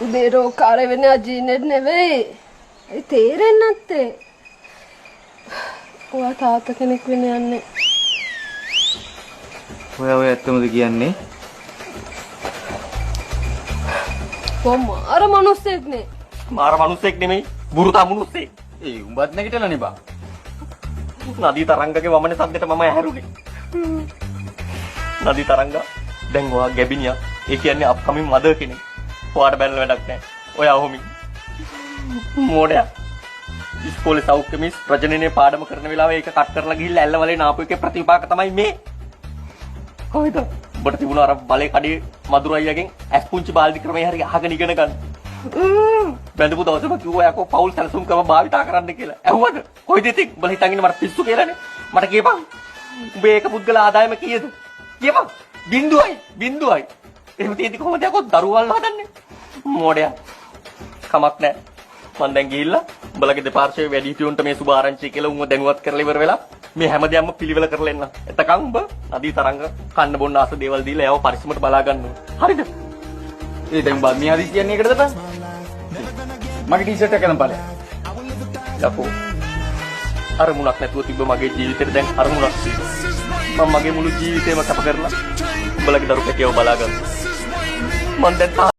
උදේ රෝකාර වෙන අජීනෙත් නෙවෙයි. ඒ තේරෙන්නේ නැත්තේ. ඔයා තාත්තා කෙනෙක් වෙන යන්නේ. ඔය ඇත්තමද කියන්නේ? මාර මිනිස්සෙක් නේ. මාර මිනිස්සෙක් නෙමෙයි. බුරුතා මිනිස්සෙක්. ඒ උඹත් නැගිටලානේ බා. නදී තරංගගේ වමනේ සද්දෙට මම ඇහැරුනේ. නදී තරංග දැන් ඔයා ගැබිනියා. ඒ කියන්නේ අප්කමින් මදර් කෙනෙක්. ඔයාට බැලන වැඩක් නැහැ. ඔයා ඔහොමි. මොඩයා. ඉස්කෝලේ සෞඛ්‍ය මිස් ප්‍රජනනයේ පාඩම කරන වෙලාවේ ඒක කට් කරලා ගිහිල්ලා ඇල්ල වලේ නාපු එකේ ප්‍රතිපාක තමයි මේ. කොහෙද? ඔබට තිබුණා අර බලේ කඩේ මధుර අයියාගෙන් ඇස් පුංචි බාල්දි ක්‍රමයේ හරි අහගෙන ඉගෙන ගන්න. බැඳපු දවසම කිව්වා යකෝ පෞල් සැලසුම් ක්‍රම භාවිතා කරන්න කියලා. ඇහුවද? කොයිද ඉතින්? උඹලා හිතන් ඉන්නේ මට පිස්සු කියලානේ. මට කියපන්. උඹේ ඒක පුද්ගල ආදායම කීයද? කියපන්. බින්දුවයි. එහෙම තියෙදි කොහොමද යකෝ දරුවල් හදන්නේ? මොඩයා. කමක් නැහැ. මං දැන් ගිහිල්ලා උඹලගේ දෙපාර්ශ්වයේ වැඩිහිටියොන්ට මේ සුබ ආරංචි කියලා උන්ව දැනුවත් කරලා ඉවර වෙලා මේ හැමදේම පිළිවෙල කරලා එන්න. එතකන් උඹ නදී තරංග කන්න බොන්න ආස දේවල් දීලා යව පරිස්සමට බලා ගන්න ඕන. හරිද? ඒ දැන් බා මේ හදිස් කියන්නේ ඒකටද බා? මගේ ටී-ෂර්ට් එක ගන්න බලන්න. යකෝ. අරමුණක් නැතුව තිබ්බ මගේ ජීවිතේට දැන් අරමුණක් තියෙනවා. මම මගේ මුළු ජීවිතේම කැප කරලා උඹලගේ දරු කැටියව බලා ගන්නවා. මං දැන්